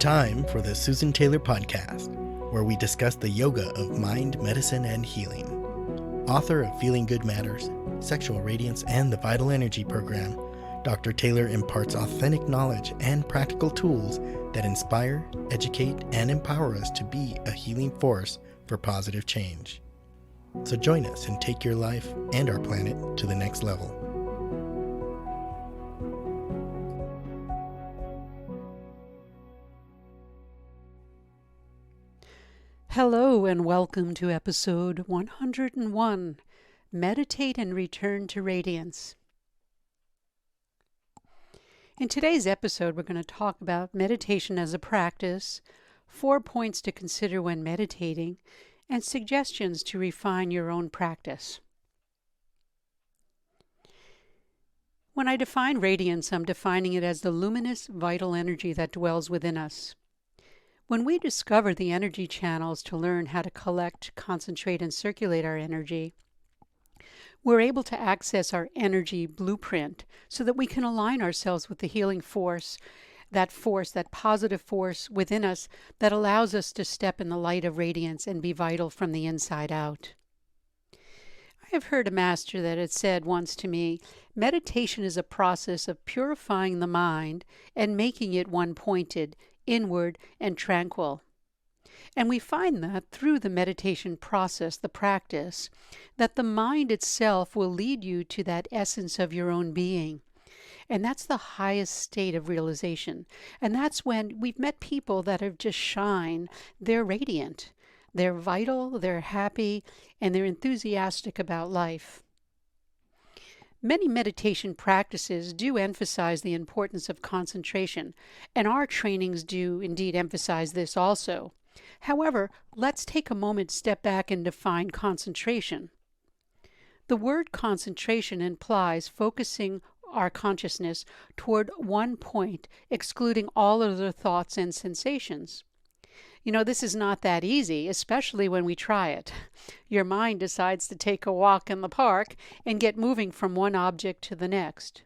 time for the Susan Taylor Podcast, where we discuss the yoga of mind, medicine, and healing. Author of Feeling Good Matters, Sexual Radiance, and the Vital Energy Program, Dr. Taylor imparts authentic knowledge and practical tools that inspire, educate, and empower us to be a healing force for positive change. So join us and take your life and our planet to the next level. Hello and welcome to episode 101, Meditate and Return to Radiance. In today's episode, we're going to talk about meditation as a practice, 4 points to consider when meditating, and suggestions to refine your own practice. When I define radiance, I'm defining it as the luminous, vital energy that dwells within us. When we discover the energy channels to learn how to collect, concentrate, and circulate our energy, we're able to access our energy blueprint so that we can align ourselves with the healing force, that positive force within us that allows us to step in the light of radiance and be vital from the inside out. I have heard a master that had said once to me, meditation is a process of purifying the mind and making it one-pointed, inward, and tranquil. And we find that through the meditation process, the practice, that the mind itself will lead you to that essence of your own being. And that's the highest state of realization. And that's when we've met people that have just shine. They're radiant, they're vital, they're happy, and they're enthusiastic about life. Many meditation practices do emphasize the importance of concentration, and our trainings do indeed emphasize this also. However, let's take a moment to step back and define concentration. The word concentration implies focusing our consciousness toward one point, excluding all other thoughts and sensations. This is not that easy, especially when we try it. Your mind decides to take a walk in the park and get moving from one object to the next.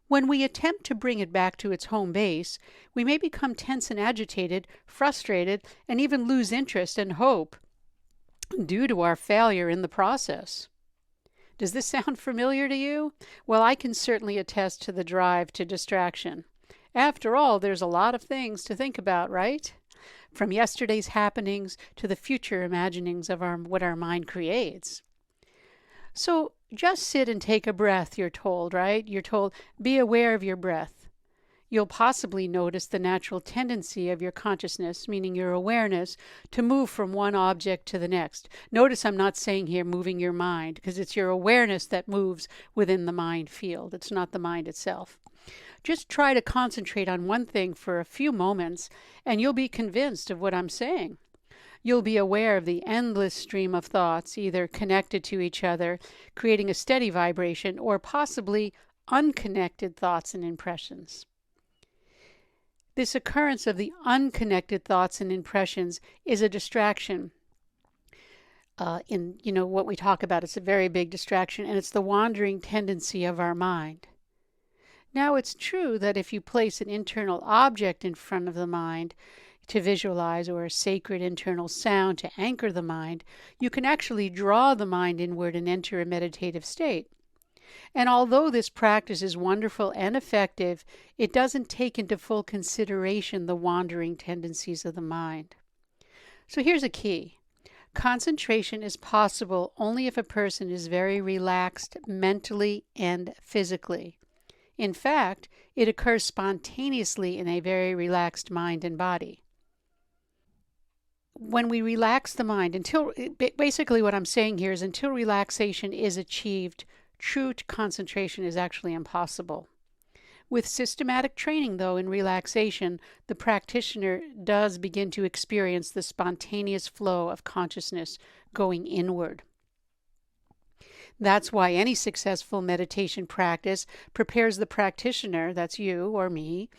When we attempt to bring it back to its home base, we may become tense and agitated, frustrated, and even lose interest and hope due to our failure in the process. Does this sound familiar to you? Well, I can certainly attest to the drive to distraction. After all, there's a lot of things to think about, right? From yesterday's happenings to the future imaginings of what our mind creates. So just sit and take a breath, you're told, right? You're told, be aware of your breath. You'll possibly notice the natural tendency of your consciousness, meaning your awareness, to move from one object to the next. Notice I'm not saying here moving your mind, because it's your awareness that moves within the mind field. It's not the mind itself. Just try to concentrate on one thing for a few moments, and you'll be convinced of what I'm saying. You'll be aware of the endless stream of thoughts, either connected to each other, creating a steady vibration, or possibly unconnected thoughts and impressions. This occurrence of the unconnected thoughts and impressions is a distraction. In what we talk about, it's a very big distraction, and it's the wandering tendency of our mind. Now, it's true that if you place an internal object in front of the mind to visualize, or a sacred internal sound to anchor the mind, you can actually draw the mind inward and enter a meditative state. And although this practice is wonderful and effective, it doesn't take into full consideration the wandering tendencies of the mind. So here's a key. Concentration is possible only if a person is very relaxed mentally and physically. In fact, it occurs spontaneously in a very relaxed mind and body. When we relax the mind, basically what I'm saying here is until relaxation is achieved, true concentration is actually impossible. With systematic training, though, in relaxation, the practitioner does begin to experience the spontaneous flow of consciousness going inward. That's why any successful meditation practice prepares the practitioner, that's you or me,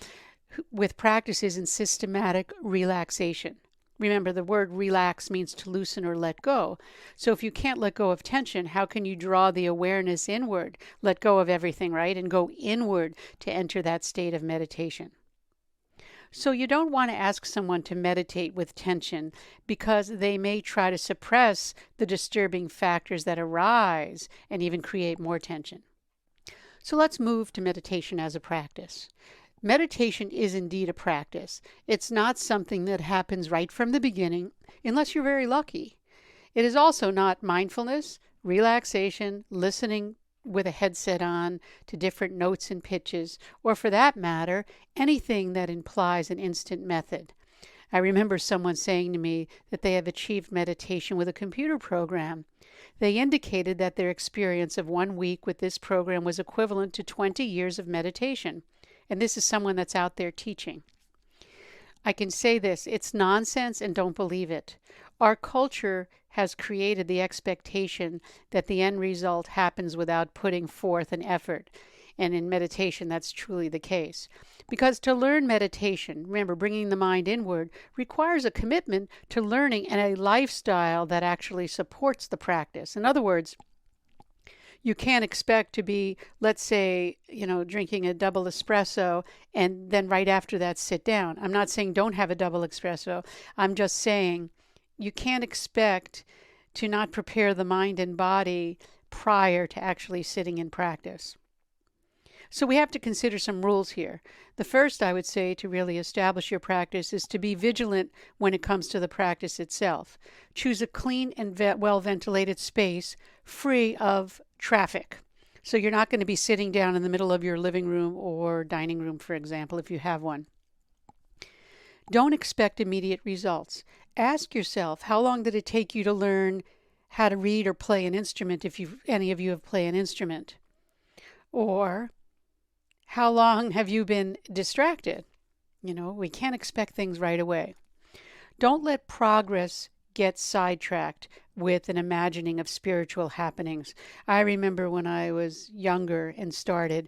with practices in systematic relaxation. Remember, the word relax means to loosen or let go. So if you can't let go of tension, how can you draw the awareness inward, let go of everything, right, and go inward to enter that state of meditation? So you don't want to ask someone to meditate with tension because they may try to suppress the disturbing factors that arise and even create more tension. So let's move to meditation as a practice. Meditation is indeed a practice. It's not something that happens right from the beginning, unless you're very lucky. It is also not mindfulness, relaxation, listening with a headset on to different notes and pitches, or for that matter, anything that implies an instant method. I remember someone saying to me that they have achieved meditation with a computer program. They indicated that their experience of 1 week with this program was equivalent to 20 years of meditation. And this is someone that's out there teaching. I can say this, it's nonsense and don't believe it. Our culture has created the expectation that the end result happens without putting forth an effort. And in meditation, that's truly the case. Because to learn meditation, remember, bringing the mind inward, requires a commitment to learning and a lifestyle that actually supports the practice. In other words, you can't expect to be, let's say, drinking a double espresso and then right after that sit down. I'm not saying don't have a double espresso. I'm just saying you can't expect to not prepare the mind and body prior to actually sitting in practice. So we have to consider some rules here. The first, I would say, to really establish your practice is to be vigilant when it comes to the practice itself. Choose a clean and well-ventilated space free of traffic. So you're not going to be sitting down in the middle of your living room or dining room, for example, if you have one. Don't expect immediate results. Ask yourself, how long did it take you to learn how to read or play an instrument, if any of you have played an instrument? Or how long have you been distracted? We can't expect things right away. Don't let progress get sidetracked with an imagining of spiritual happenings. I remember when I was younger and started,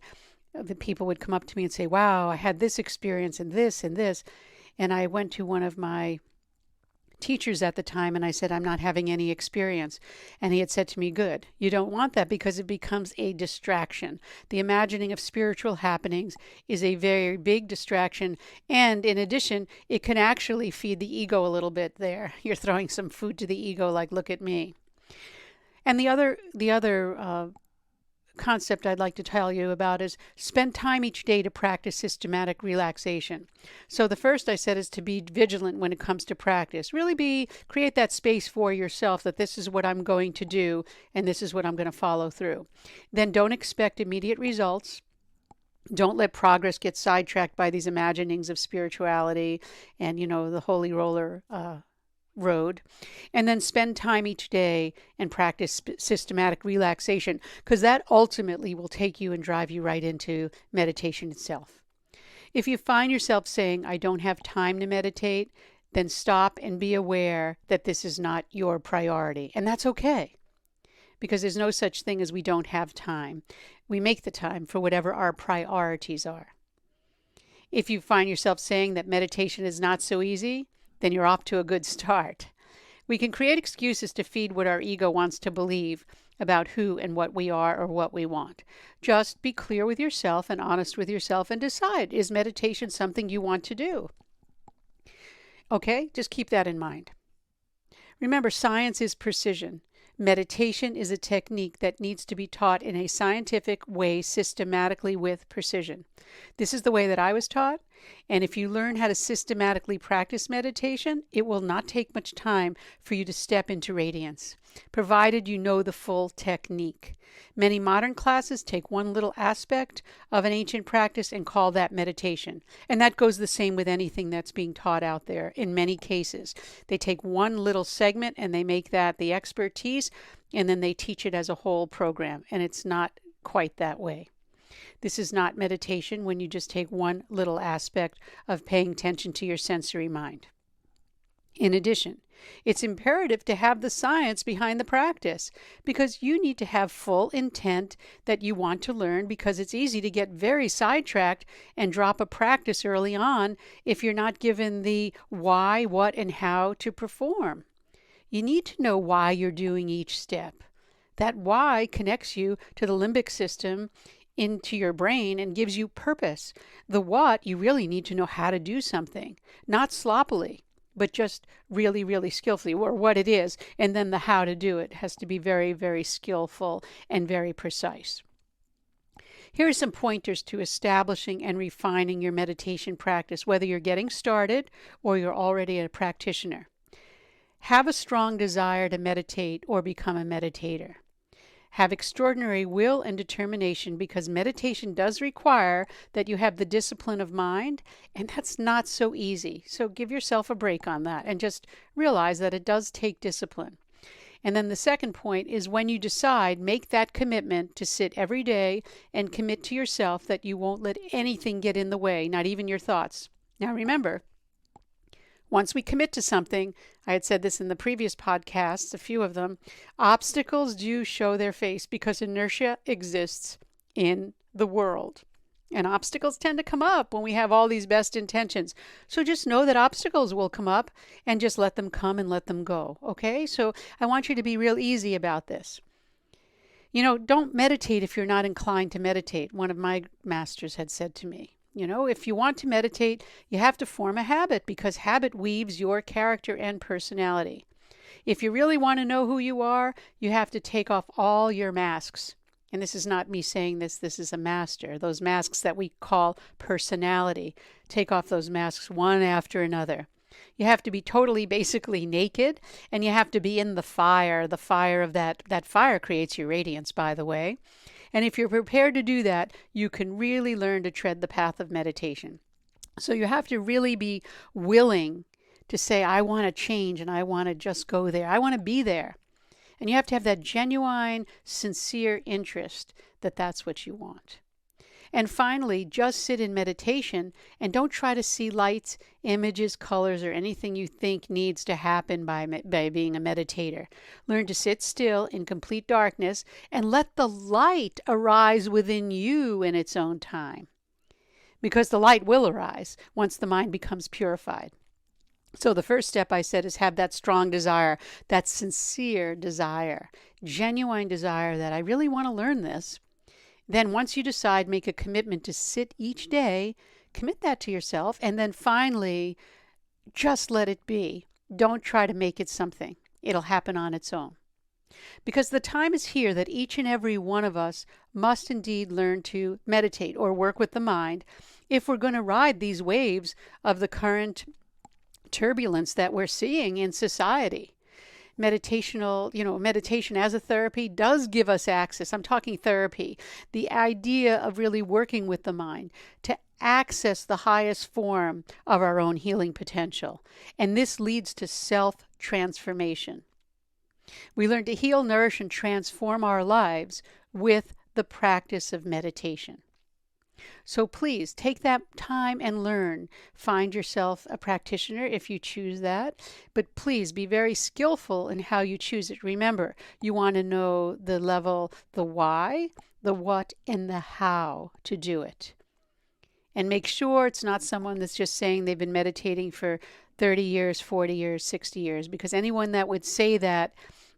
the people would come up to me and say, wow, I had this experience and this and this. And I went to one of my teachers at the time and I said, I'm not having any experience. And he had said to me, good, you don't want that because it becomes a distraction. The imagining of spiritual happenings is a very big distraction. And in addition, it can actually feed the ego a little bit there. You're throwing some food to the ego, like, look at me. And the other concept I'd like to tell you about is spend time each day to practice systematic relaxation. So the first I said is to be vigilant when it comes to practice. Really create that space for yourself that this is what I'm going to do and this is what I'm going to follow through. Then don't expect immediate results. Don't let progress get sidetracked by these imaginings of spirituality and, the holy roller road. And then spend time each day and practice systematic relaxation, because that ultimately will take you and drive you right into meditation itself. If you find yourself saying, I don't have time to meditate, then stop and be aware that this is not your priority. And that's okay, because there's no such thing as we don't have time. We make the time for whatever our priorities are. If you find yourself saying that meditation is not so easy, then you're off to a good start. We can create excuses to feed what our ego wants to believe about who and what we are or what we want. Just be clear with yourself and honest with yourself and decide, is meditation something you want to do? Okay, just keep that in mind. Remember, science is precision. Meditation is a technique that needs to be taught in a scientific way, systematically with precision. This is the way that I was taught, and if you learn how to systematically practice meditation, it will not take much time for you to step into radiance, provided you know the full technique. Many modern classes take one little aspect of an ancient practice and call that meditation. And that goes the same with anything that's being taught out there in many cases. They take one little segment and they make that the expertise, and then they teach it as a whole program. And it's not quite that way. This is not meditation when you just take one little aspect of paying attention to your sensory mind. In addition, it's imperative to have the science behind the practice, because you need to have full intent that you want to learn, because it's easy to get very sidetracked and drop a practice early on if you're not given the why, what, and how to perform. You need to know why you're doing each step. That why connects you to the limbic system into your brain and gives you purpose. The what, you really need to know how to do something, not sloppily, but just really, really skillfully, or what it is. And then the how to do it has to be very, very skillful and very precise. Here are some pointers to establishing and refining your meditation practice, whether you're getting started or you're already a practitioner. Have a strong desire to meditate or become a meditator. Have extraordinary will and determination, because meditation does require that you have the discipline of mind, and that's not so easy. So give yourself a break on that and just realize that it does take discipline. And then the second point is, when you decide, make that commitment to sit every day and commit to yourself that you won't let anything get in the way, not even your thoughts. Now remember, once we commit to something, I had said this in the previous podcasts, a few of them, obstacles do show their face because inertia exists in the world. And obstacles tend to come up when we have all these best intentions. So just know that obstacles will come up and just let them come and let them go. Okay? So I want you to be real easy about this. Don't meditate if you're not inclined to meditate. One of my masters had said to me, if you want to meditate, you have to form a habit, because habit weaves your character and personality. If you really want to know who you are, you have to take off all your masks. And this is not me saying this, this is a master. Those masks that we call personality. Take off those masks one after another. You have to be totally, basically naked, and you have to be in the fire. The fire of that fire creates your radiance, by the way. And if you're prepared to do that, you can really learn to tread the path of meditation. So you have to really be willing to say, I want to change and I want to just go there. I want to be there. And you have to have that genuine, sincere interest that that's what you want. And finally, just sit in meditation and don't try to see lights, images, colors, or anything you think needs to happen by being a meditator. Learn to sit still in complete darkness and let the light arise within you in its own time. Because the light will arise once the mind becomes purified. So the first step, I said, is have that strong desire, that sincere desire, genuine desire that I really want to learn this. Then once you decide, make a commitment to sit each day, commit that to yourself, and then finally, just let it be. Don't try to make it something. It'll happen on its own. Because the time is here that each and every one of us must indeed learn to meditate or work with the mind if we're going to ride these waves of the current turbulence that we're seeing in society. Meditation as a therapy does give us access. I'm talking therapy. The idea of really working with the mind to access the highest form of our own healing potential. And this leads to self-transformation. We learn to heal, nourish, and transform our lives with the practice of meditation. So please take that time and learn. Find yourself a practitioner if you choose that. But please be very skillful in how you choose it. Remember, you want to know the level, the why, the what, and the how to do it. And make sure it's not someone that's just saying they've been meditating for 30 years, 40 years, 60 years. Because anyone that would say that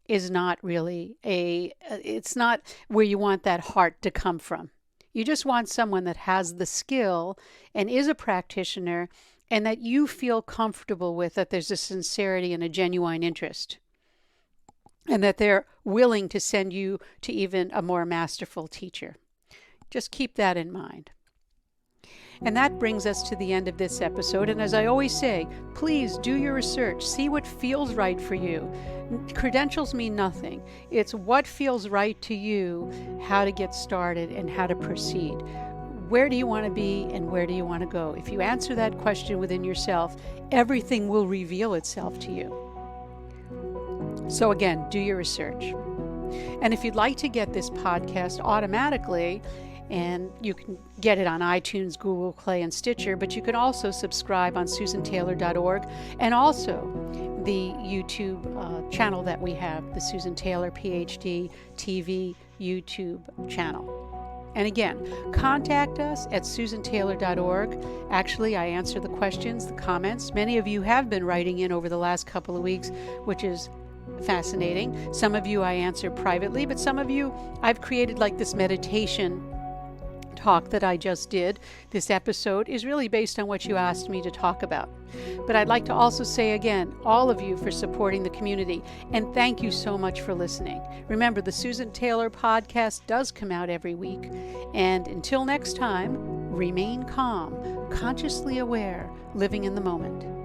is not really it's not where you want that heart to come from. You just want someone that has the skill and is a practitioner and that you feel comfortable with, that there's a sincerity and a genuine interest. And that they're willing to send you to even a more masterful teacher. Just keep that in mind. And that brings us to the end of this episode. And as I always say, please do your research. See what feels right for you. Credentials mean nothing. It's what feels right to you, how to get started, and how to proceed. Where do you want to be and where do you want to go? If you answer that question within yourself, everything will reveal itself to you. So again, do your research. And if you'd like to get this podcast automatically, and you can get it on iTunes, Google Play, and Stitcher, but you can also subscribe on susantaylor.org, and also the YouTube channel that we have, the Susan Taylor PhD TV YouTube channel. And again, contact us at susantaylor.org. Actually, I answer the questions, the comments. Many of you have been writing in over the last couple of weeks, which is fascinating. Some of you I answer privately, but some of you I've created like this meditation talk that I just did. This episode is really based on what you asked me to talk about. But I'd like to also say again, all of you for supporting the community, and thank you so much for listening. Remember, the Susan Taylor podcast does come out every week. And until next time, remain calm, consciously aware, living in the moment.